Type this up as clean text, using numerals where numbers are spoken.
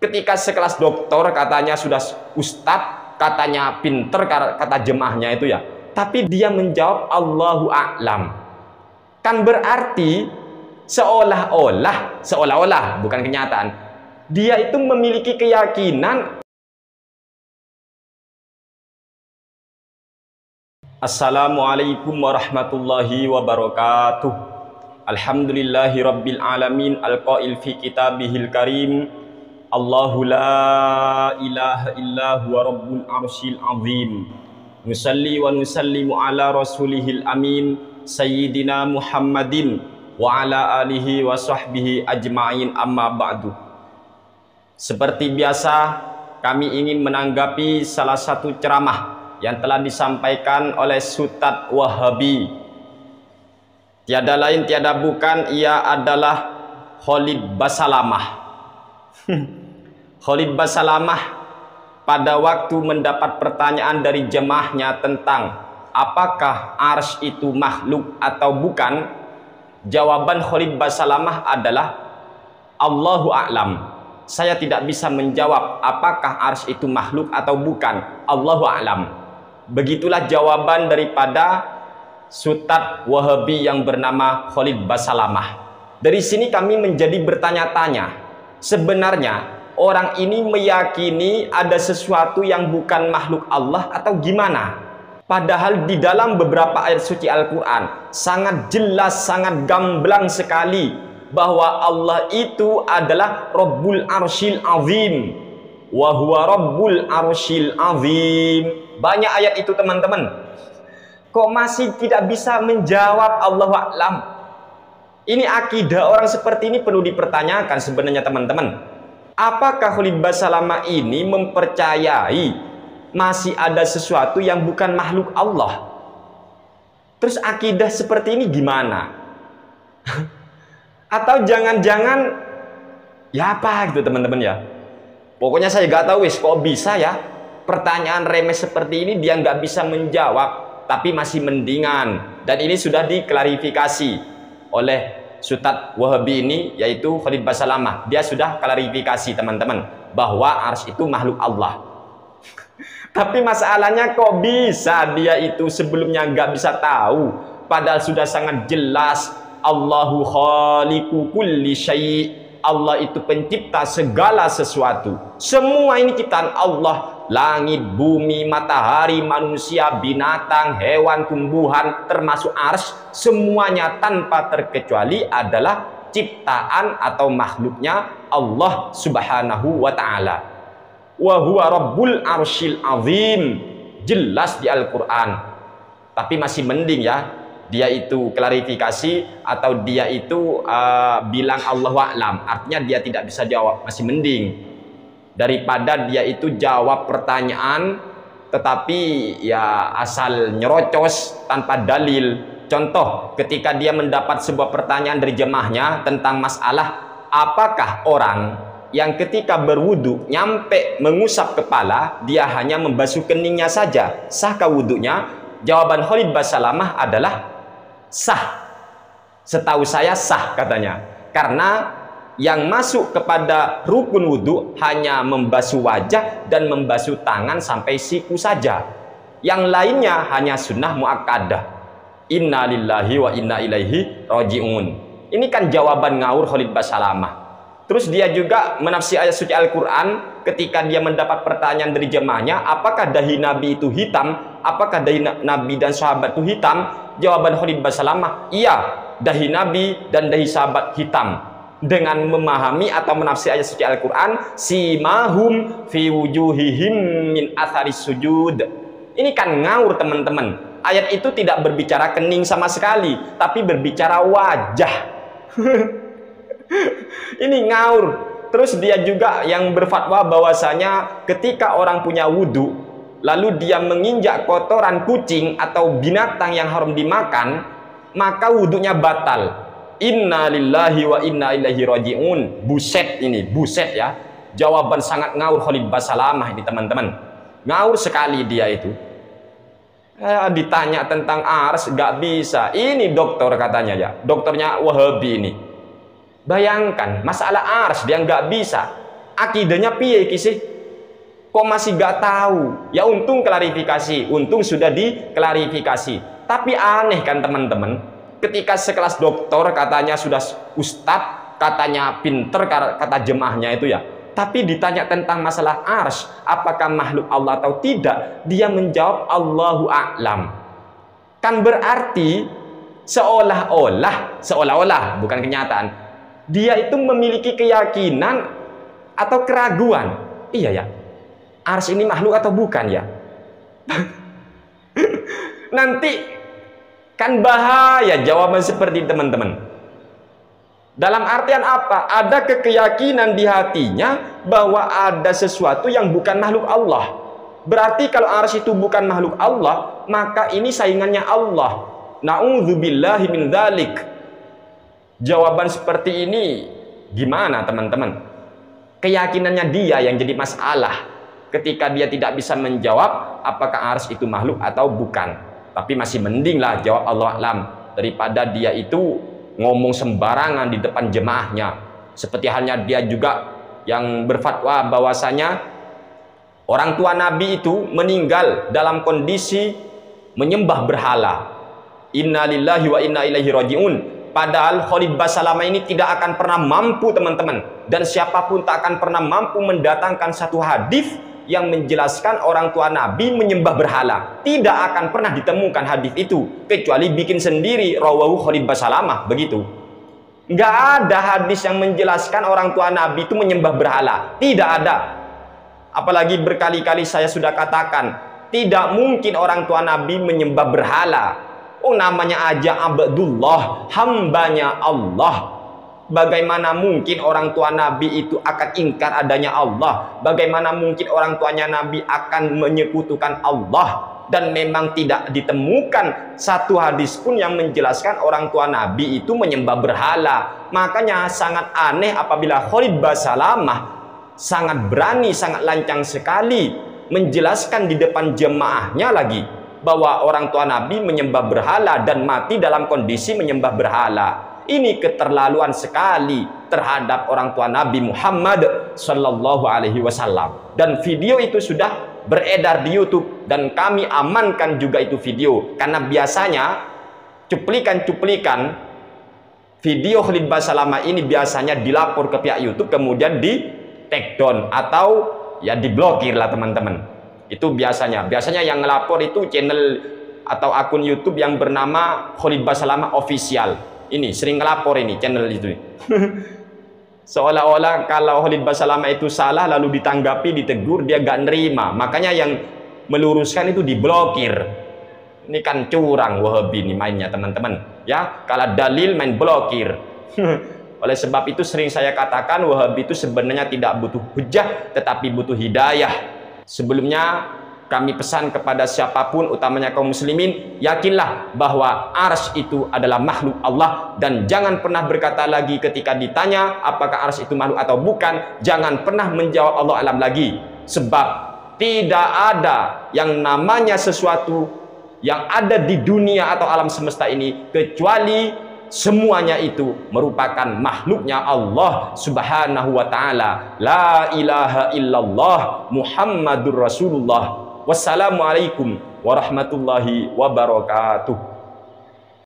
Ketika sekelas dokter katanya sudah ustadz, katanya pinter, kata jemaahnya itu ya, tapi dia menjawab Allahu a'lam, kan berarti seolah-olah bukan kenyataan, dia itu memiliki keyakinan. Assalamualaikum warahmatullahi wabarakatuh. Alhamdulillahi rabbil alamin, alqail fi kitabihil karim, Allahu la ilaha illa huwa rabbul arsyil azim. Nusalli wa nusallimu ala rasulihil amin, sayyidina Muhammadin wa ala alihi wa sahbihi ajma'in, amma ba'du. Seperti biasa, kami ingin menanggapi salah satu ceramah yang telah disampaikan oleh Ustadz Wahabi. Tiada lain tiada bukan, ia adalah Khalid Basalamah. Khalid Basalamah pada waktu mendapat pertanyaan dari jemaahnya tentang apakah arsy itu makhluk atau bukan, jawaban Khalid Basalamah adalah Allahu a'lam. Saya tidak bisa menjawab apakah arsy itu makhluk atau bukan, Allahu a'lam. Begitulah jawaban daripada Ustadz Wahabi yang bernama Khalid Basalamah. Dari sini kami menjadi bertanya-tanya, sebenarnya orang ini meyakini ada sesuatu yang bukan makhluk Allah atau gimana? Padahal di dalam beberapa ayat suci Al-Quran sangat jelas, sangat gamblang sekali bahwa Allah itu adalah Rabbul Arsyil Azim, wa huwa Rabbul Arsyil Azim. Banyak ayat itu teman-teman. Kok masih tidak bisa menjawab Allahu a'lam? Ini akidah orang seperti ini perlu dipertanyakan sebenarnya teman-teman. Apakah Khalid Basalamah ini mempercayai masih ada sesuatu yang bukan makhluk Allah? Terus akidah seperti ini gimana? Atau jangan-jangan ya apa gitu teman-teman ya? Pokoknya saya gak tahu wis kok bisa ya pertanyaan remeh seperti ini dia nggak bisa menjawab, tapi masih mendingan. Dan ini sudah diklarifikasi oleh Ustadz Wahabi ini, yaitu Khalid Basalamah. Dia sudah klarifikasi teman-teman bahwa arsy itu makhluk Allah. Tapi masalahnya kok bisa dia itu sebelumnya nggak bisa tahu, padahal sudah sangat jelas Allahu khaliqu kulli syai'. Allah itu pencipta segala sesuatu. Semua ini ciptaan Allah. Langit, bumi, matahari, manusia, binatang, hewan, tumbuhan, termasuk arsy, semuanya tanpa terkecuali adalah ciptaan atau makhluknya Allah subhanahu wa ta'ala. Wa huwa rabbul arsyil azim. Jelas di Al-Quran. Tapi masih mending ya, dia itu klarifikasi atau dia itu bilang Allahu a'lam, artinya dia tidak bisa jawab, masih mending daripada dia itu jawab pertanyaan tetapi ya asal nyerocos tanpa dalil. Contoh, ketika dia mendapat sebuah pertanyaan dari jemaahnya tentang masalah apakah orang yang ketika berwudu nyampe mengusap kepala dia hanya membasuh keningnya saja, sahkah wudunya? Jawaban Khalid Basalamah adalah sah. Setahu saya sah katanya, karena yang masuk kepada rukun wudhu hanya membasuh wajah dan membasuh tangan sampai siku saja. Yang lainnya hanya sunnah muakkadah. Inna lillahi wa inna ilaihi raji'un. Ini kan jawaban ngawur Khalid Basalamah. Terus dia juga menafsir ayat suci Al-Quran ketika dia mendapat pertanyaan dari jemaahnya, apakah dahi Nabi itu hitam? Apakah dahi Nabi dan sahabat itu hitam? Jawaban Khalid Basalamah, iya, dahi Nabi dan dahi sahabat hitam. Dengan memahami atau menafsir ayat suci Al-Quran, simahum fi wujuhihim min atharis sujud. Ini kan ngawur teman-teman. Ayat itu tidak berbicara kening sama sekali, tapi berbicara wajah. Ini ngawur. Terus dia juga yang berfatwa bahwasanya ketika orang punya wudhu lalu dia menginjak kotoran kucing atau binatang yang haram dimakan, maka wudhunya batal. Inna lillahi wa inna ilaihi raji'un. Buset ini, buset ya. Jawaban sangat ngawur Khalid Basalamah ini teman-teman. Ngawur sekali dia itu. Ditanya tentang arsy gak bisa. Ini dokter katanya ya, dokternya Wahabi ini. Bayangkan masalah arsy dia nggak bisa. Akidahnya piye iki sih? Kok masih gak tahu? Ya untung klarifikasi, untung sudah diklarifikasi. Tapi aneh kan teman-teman, ketika sekelas dokter katanya sudah ustadz, katanya pinter, kata jemaahnya itu ya, tapi ditanya tentang masalah arsy, apakah makhluk Allah atau tidak, dia menjawab Allahu a'lam. Kan berarti seolah-olah bukan kenyataan, dia itu memiliki keyakinan atau keraguan. Iya ya, arsy ini makhluk atau bukan ya? Nanti kan bahaya jawaban seperti teman-teman. Dalam artian apa? Ada keyakinan di hatinya bahwa ada sesuatu yang bukan makhluk Allah. Berarti kalau arsy itu bukan makhluk Allah, maka ini saingannya Allah. Na'udzubillahi min dzalik. Jawaban seperti ini gimana teman-teman? Keyakinannya dia yang jadi masalah ketika dia tidak bisa menjawab apakah arsy itu makhluk atau bukan. Tapi masih mending lah jawab Allah alam daripada dia itu ngomong sembarangan di depan jemaahnya. Seperti halnya dia juga yang berfatwa bahwasanya orang tua Nabi itu meninggal dalam kondisi menyembah berhala. Innalillahi wa inna ilaihi rajiun. Padahal Khalid Basalamah ini tidak akan pernah mampu teman-teman, dan siapapun tak akan pernah mampu mendatangkan satu hadis yang menjelaskan orang tua Nabi menyembah berhala. Tidak akan pernah ditemukan hadis itu, kecuali bikin sendiri rawahu Khalid Basalamah, begitu. Nggak ada hadis yang menjelaskan orang tua Nabi itu menyembah berhala, tidak ada. Apalagi berkali-kali saya sudah katakan, tidak mungkin orang tua Nabi menyembah berhala. Oh, namanya aja Abdullah, hambanya Allah. Bagaimana mungkin orang tua Nabi itu akan ingkar adanya Allah? Bagaimana mungkin orang tuanya Nabi akan menyekutukan Allah? Dan memang tidak ditemukan satu hadis pun yang menjelaskan orang tua Nabi itu menyembah berhala. Makanya sangat aneh apabila Khalid Basalamah sangat berani, sangat lancang sekali menjelaskan di depan jemaahnya lagi bahwa orang tua Nabi menyembah berhala dan mati dalam kondisi menyembah berhala. Ini keterlaluan sekali terhadap orang tua Nabi Muhammad Sallallahu Alaihi Wasallam. Dan video itu sudah beredar di YouTube dan kami amankan juga itu video, karena biasanya cuplikan-cuplikan video Khalid Basalamah ini biasanya dilapor ke pihak YouTube kemudian di take down atau ya diblokir lah teman-teman. Itu biasanya yang ngelapor itu channel atau akun YouTube yang bernama Khalid Basalamah Official. Ini sering ngelapor ini channel itu. Seolah-olah kalau Khalid Basalamah itu salah lalu ditanggapi, ditegur, dia gak nerima. Makanya yang meluruskan itu diblokir. Ini kan curang Wahabi ini mainnya teman-teman. Ya, kalau dalil main blokir. Oleh sebab itu sering saya katakan Wahabi itu sebenarnya tidak butuh hujah tetapi butuh hidayah. Sebelumnya kami pesan kepada siapapun, utamanya kaum muslimin, yakinlah bahwa arsy itu adalah makhluk Allah, dan jangan pernah berkata lagi ketika ditanya apakah arsy itu makhluk atau bukan, jangan pernah menjawab Allah alam lagi, sebab tidak ada yang namanya sesuatu yang ada di dunia atau alam semesta ini kecuali semuanya itu merupakan makhluknya Allah Subhanahu wa ta'ala. La ilaha illallah Muhammadur Rasulullah. Wassalamualaikum warahmatullahi wabarakatuh.